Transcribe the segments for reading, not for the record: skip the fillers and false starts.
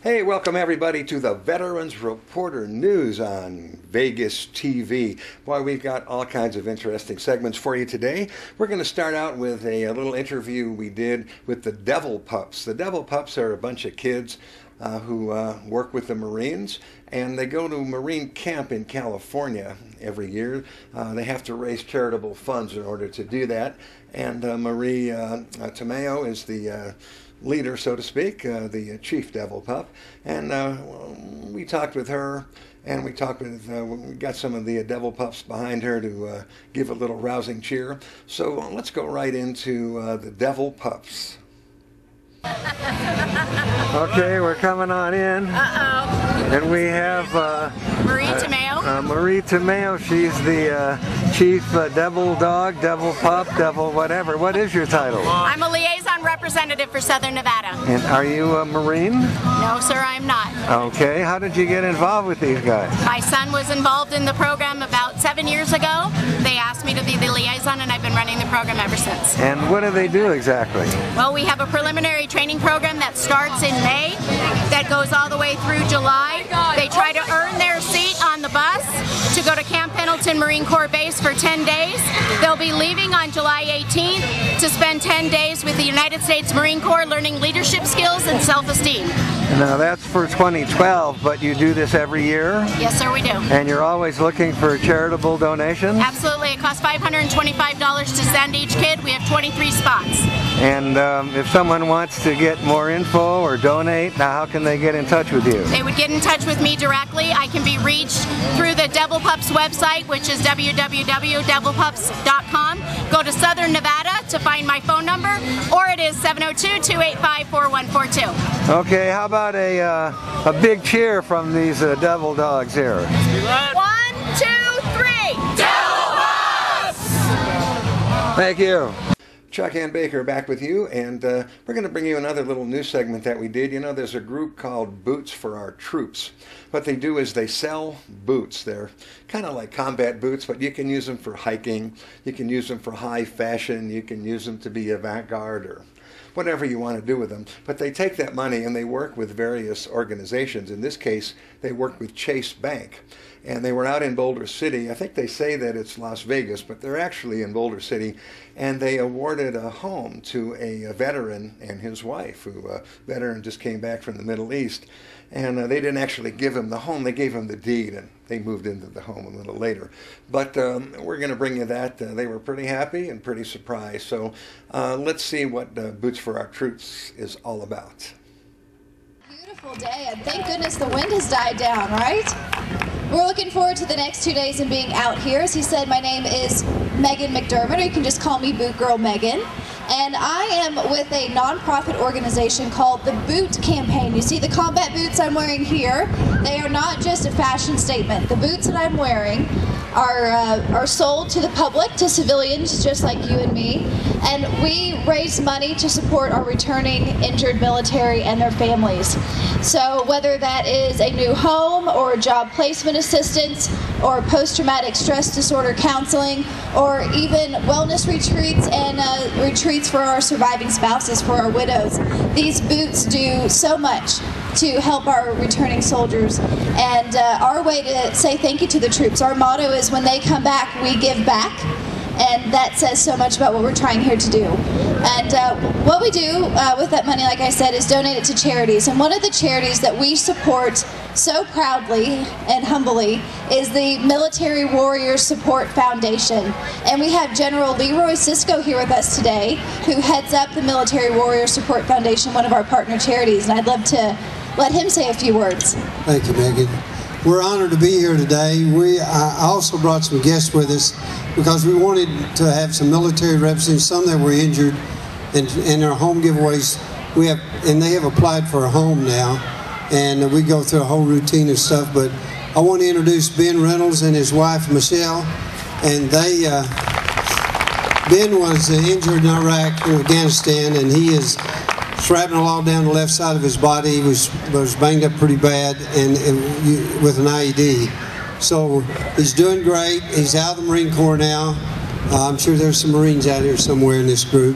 Hey, welcome everybody to the Veterans Reporter News on Vegas TV. Boy, we've got all kinds of interesting segments for you today. We're going to start out with a little interview we did with the Devil Pups. The Devil Pups are a bunch of kids who work with the Marines, and they go to Marine camp in California every year. They have to raise charitable funds in order to do that, and Marie Tomeo is the leader, so to speak, the chief Devil Pup, and we talked with her, and we got some of the Devil Pups behind her to give a little rousing cheer. So let's go right into the Devil Pups. Okay, we're coming on in. And we have Marie Tomeo. Marie Tomeo. She's the chief Devil Dog, Devil Pup, Devil whatever. What is your title? I'm a liaison representative for Southern Nevada. And are you a Marine? No, sir, I'm not. Okay, how did you get involved with these guys? My son was involved in the program about 7 years ago. They asked me to be the liaison, and I've been running the program ever since. And what do they do exactly? Well, we have a preliminary training program that starts in May, that goes all the way through July. They try to earn their seat on the bus to go to Camp Pendleton Marine Corps Base for 10 days. They'll be leaving on July 18th to spend 10 days with the United States Marine Corps learning leadership skills and self-esteem. Now that's for 2012, but you do this every year? Yes, sir, we do. And you're always looking for charitable donations? Absolutely. It costs $525 to send each kid. We have 23 spots. And if someone wants to get more info or donate, now how can they get in touch with you? They would get in touch with me directly. I can be reached through the Devil Pups website, which is www.devilpups.com. Go to Southern Nevada to find my phone number, or it is 702-285-4142. Okay, how about a big cheer from these Devil Dogs here? 1, 2, 3. Devil Pups! Thank you. Chuck Ann Baker back with you, and we're going to bring you another little news segment that we did. You know, there's a group called Boots for Our Troops. What they do is they sell boots. They're kind of like combat boots, but you can use them for hiking, you can use them for high fashion, you can use them to be avant-garde or whatever you want to do with them. But they take that money and they work with various organizations. In this case, they work with Chase Bank. And they were out in Boulder City. I think they say that it's Las Vegas, but they're actually in Boulder City. And they awarded a home to a veteran and his wife, who a veteran just came back from the Middle East. And they didn't actually give him the home, they gave him the deed, and they moved into the home a little later. But we're going to bring you that. They were pretty happy and pretty surprised. So let's see what Boots for Our Troops is all about. Beautiful day, and thank goodness the wind has died down, right? We're looking forward to the next 2 days and being out here. As he said, my name is Megan McDermott, or you can just call me Boot Girl Megan. And I am with a nonprofit organization called the Boot Campaign. You see the combat boots I'm wearing here. They are not just a fashion statement. The boots that I'm wearing are sold to the public, to civilians just like you and me. And we raise money to support our returning injured military and their families. So whether that is a new home or job placement assistance or post-traumatic stress disorder counseling or even wellness retreats and retreats for our surviving spouses, for our widows, these boots do so much to help our returning soldiers. And our way to say thank you to the troops, our motto is when they come back, we give back. And that says so much about what we're trying here to do. And what we do with that money, like I said, is donate it to charities. And one of the charities that we support so proudly and humbly is the Military Warrior Support Foundation. And we have General Leroy Sisko here with us today, who heads up the Military Warrior Support Foundation, one of our partner charities. And I'd love to let him say a few words. Thank you, Megan. We're honored to be here today. I also brought some guests with us because we wanted to have some military representatives, some that were injured, and in our home giveaways, and they have applied for a home now, and we go through a whole routine of stuff. But I want to introduce Ben Reynolds and his wife Michelle, and Ben was injured in Iraq and Afghanistan, and he is shrapnel all down the left side of his body. He was banged up pretty bad and with an IED. So he's doing great. He's out of the Marine Corps now. I'm sure there's some Marines out here somewhere in this group.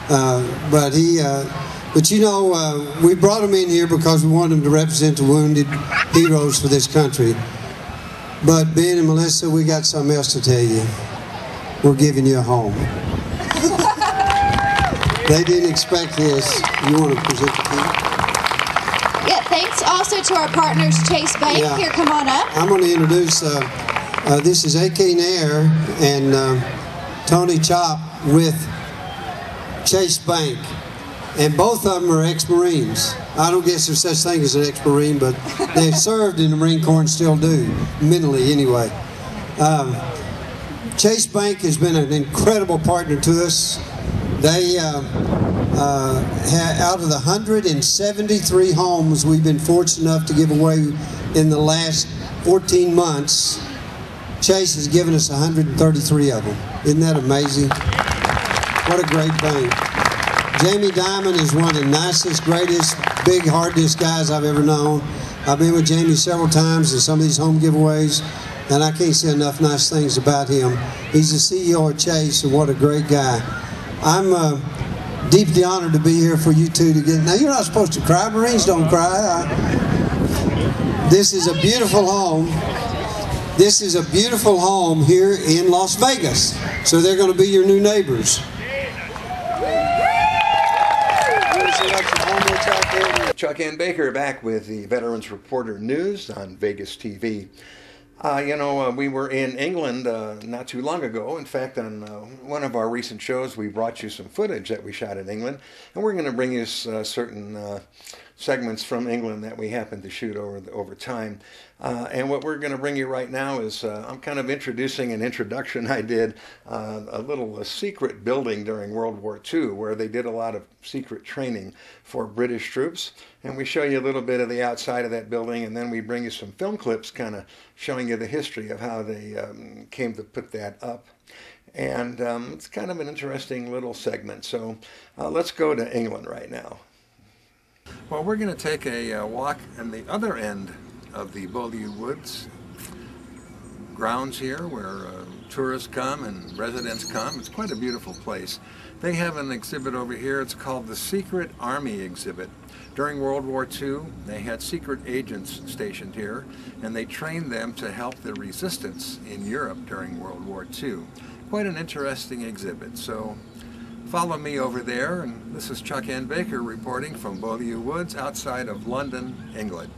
But he But you know, we brought them in here because we wanted them to represent the wounded heroes for this country. But Ben and Melissa, we got something else to tell you. We're giving you a home. They didn't expect this. You want to present the key? Yeah, thanks also to our partners, Chase Bank. Yeah. Here, come on up. I'm going to introduce, this is A.K. Nair and Tony Chop with Chase Bank. And both of them are ex-Marines. I don't guess there's such thing as an ex-Marine, but they served in the Marine Corps and still do, mentally anyway. Chase Bank has been an incredible partner to us. They, out of the 173 homes we've been fortunate enough to give away in the last 14 months, Chase has given us 133 of them. Isn't that amazing? What a great bank. Jamie Diamond is one of the nicest, greatest, big, hardest guys I've ever known. I've been with Jamie several times in some of these home giveaways, and I can't say enough nice things about him. He's the CEO of Chase, and what a great guy. I'm deeply honored to be here for you two to get. Now, you're not supposed to cry. Marines don't cry. This is a beautiful home. This is a beautiful home here in Las Vegas. So they're going to be your new neighbors. Chuck Ann Baker back with the Veterans Reporter News on Vegas TV. You know, we were in England not too long ago. In fact, on one of our recent shows, we brought you some footage that we shot in England, and we're going to bring you certain segments from England that we happened to shoot over time. And what we're going to bring you right now is I'm kind of introducing an introduction I did, a secret building during World War II where they did a lot of secret training for British troops. And we show you a little bit of the outside of that building, and then we bring you some film clips kind of showing you the history of how they came to put that up. And it's kind of an interesting little segment. So let's go to England right now. Well, we're going to take a walk on the other end of the Boulder Woods grounds here where tourists come and residents come. It's quite a beautiful place. They have an exhibit over here. It's called the Secret Army Exhibit. During World War II, they had secret agents stationed here, and they trained them to help the resistance in Europe during World War II. Quite an interesting exhibit. So follow me over there, and this is Chuck Ann Baker reporting from Boulder Woods outside of London, England.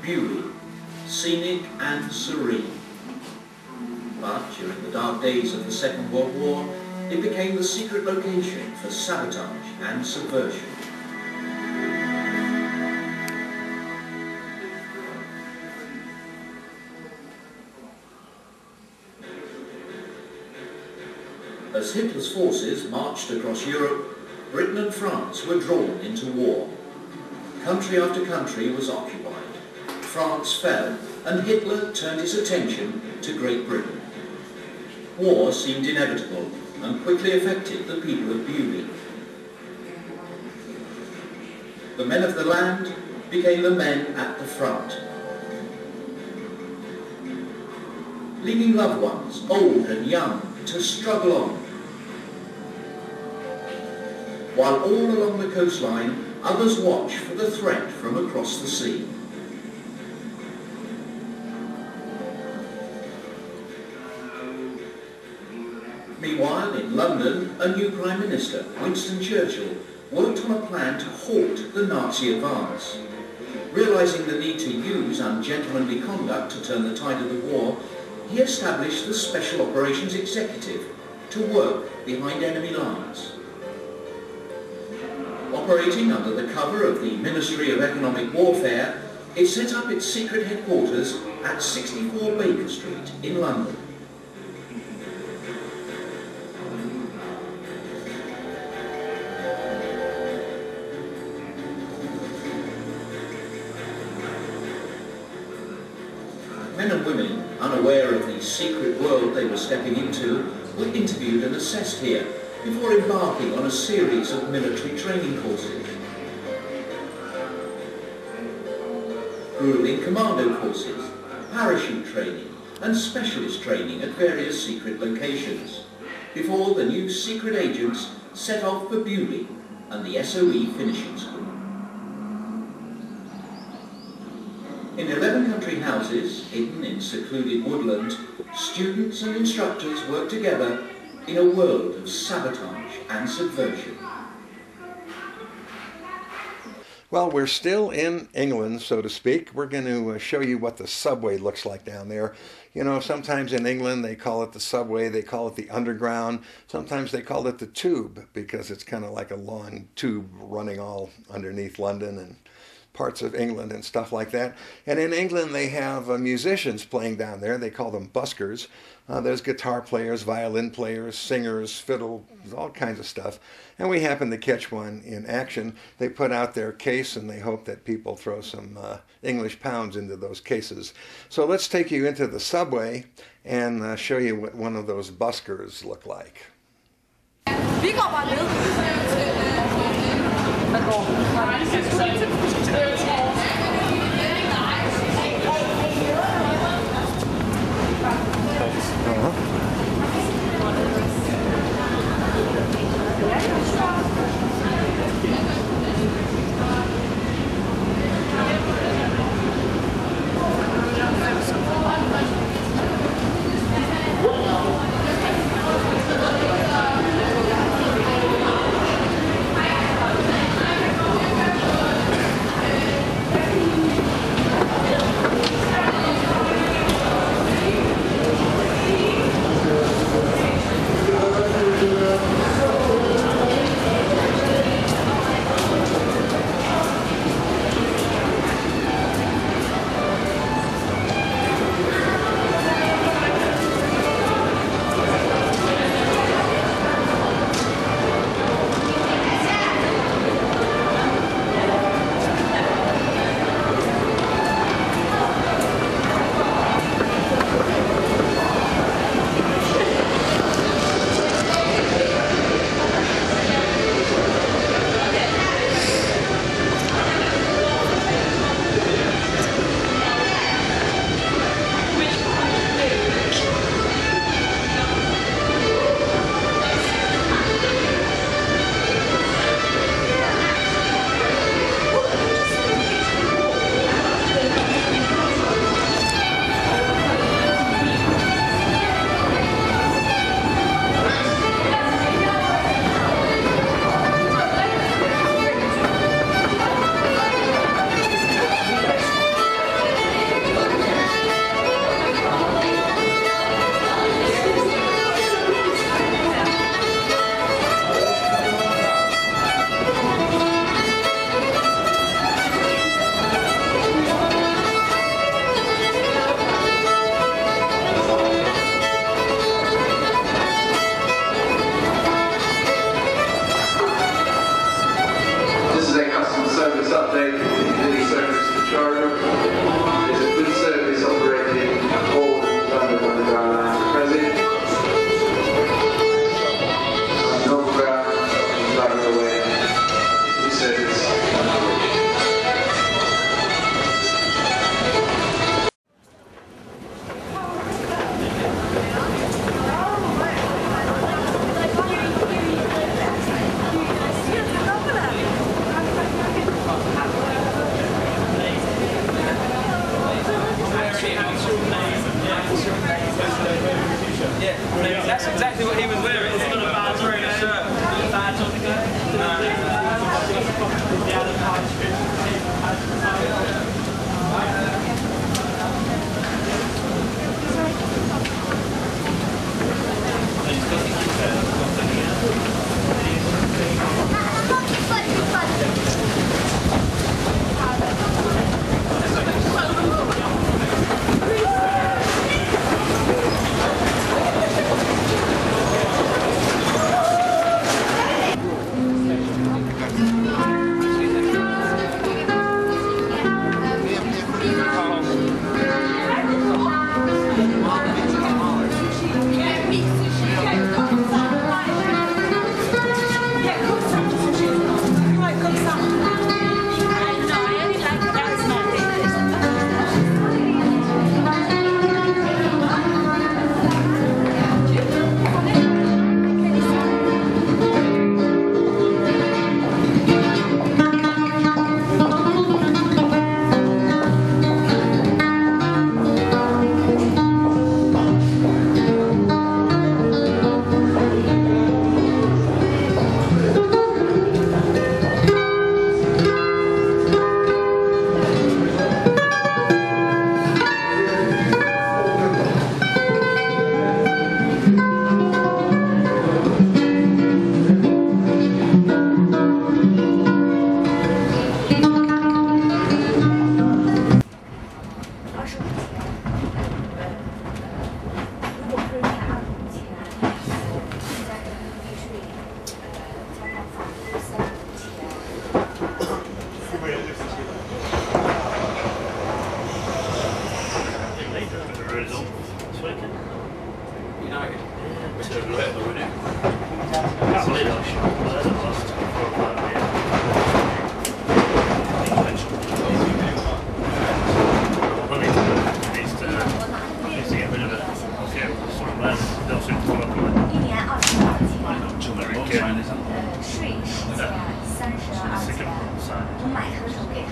Beauty, scenic and serene. But during the dark days of the Second World War, it became the secret location for sabotage and subversion. As Hitler's forces marched across Europe, Britain and France were drawn into war. Country after country was occupied. France fell, and Hitler turned his attention to Great Britain. War seemed inevitable and quickly affected the people of Beauty. The men of the land became the men at the front, leaving loved ones, old and young, to struggle on. While all along the coastline, others watch for the threat from across the sea. Meanwhile, in London, a new Prime Minister, Winston Churchill, worked on a plan to halt the Nazi advance. Realising the need to use ungentlemanly conduct to turn the tide of the war, he established the Special Operations Executive to work behind enemy lines. Operating under the cover of the Ministry of Economic Warfare, it set up its secret headquarters at 64 Baker Street in London. Men and women, unaware of the secret world they were stepping into, were interviewed and assessed here before embarking on a series of military training courses. Grueling commando courses, parachute training and specialist training at various secret locations, before the new secret agents set off for Beaulieu and the SOE finishing school. In 11 country houses, hidden in secluded woodland, students and instructors work together in a world of sabotage and subversion. Well, we're still in England, so to speak. We're going to show you what the subway looks like down there. You know, sometimes in England they call it the subway, they call it the underground. Sometimes they call it the tube because it's kind of like a long tube running all underneath London and parts of England and stuff like that. And in England they have musicians playing down there. They call them buskers. There's guitar players, violin players, singers, fiddle, all kinds of stuff. And we happened to catch one in action. They put out their case and they hope that people throw some English pounds into those cases. So let's take you into the subway and show you what one of those buskers look like. That's exactly what he was wearing. He's got a badge on his shirt. Badge on the go.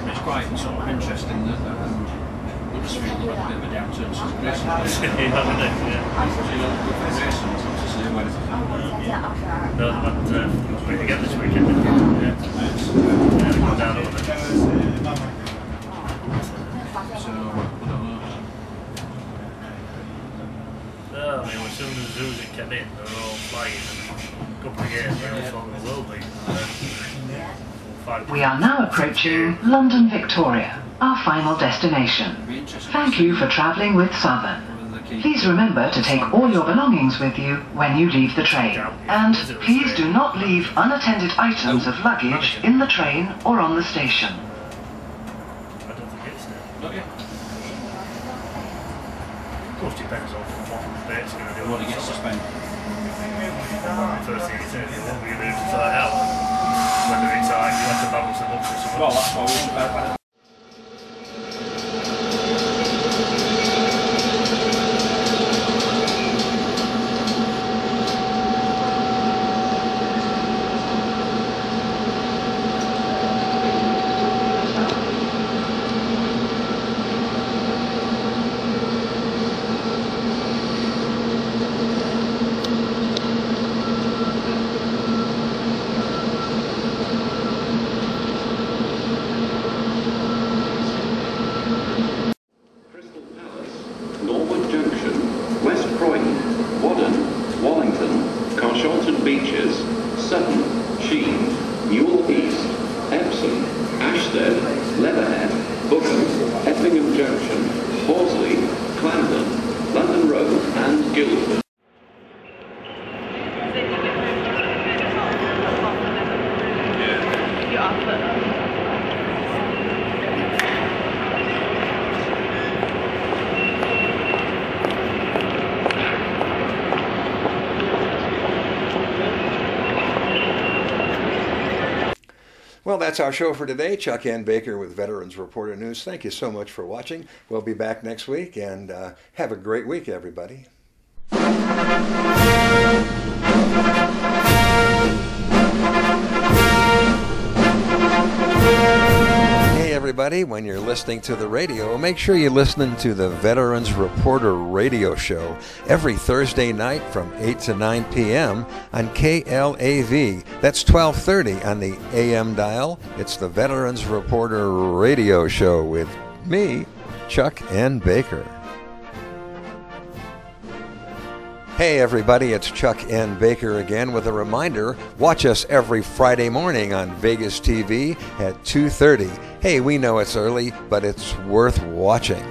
It's quite sort of interesting that Huddersfield had a bit of a downturn since racing. We can get this weekend. Go down over there. So, I don't know. I mean, as soon as Zuzi came in, they were all flying and a couple of years really thought they will be. We are now approaching London Victoria, our final destination. Thank you for travelling with Southern. Please remember to take all your belongings with you when you leave the train. And please do not leave unattended items of luggage in the train or on the station. I don't think it's there. Not yet. Of course, depends on what Bates going to do. What he gets suspended. First thing he said, he won't be able to sort out. Whether it's like you have to balance them up or something. Well, that's what we about. Beaches, Sutton, Sheen, Newell East, Epsom, Ashstead, Leatherhead, Bookham, Effingham Junction, Horsley, Clarendon, London Road and Guildford. Well, that's our show for today. Chuck Ann Baker with Veterans Reporter News. Thank you so much for watching. We'll be back next week, and have a great week, everybody. Hey, everybody. everybody, when you're listening to the radio, make sure you're listening to the Veterans Reporter Radio Show every Thursday night from 8 to 9 p.m. on KLAV. That's 1230 on the AM dial. It's the Veterans Reporter Radio Show with me, Chuck N. Baker. Hey everybody, it's Chuck N. Baker again with a reminder. Watch us every Friday morning on Vegas TV at 2:30. Hey, we know it's early, but it's worth watching.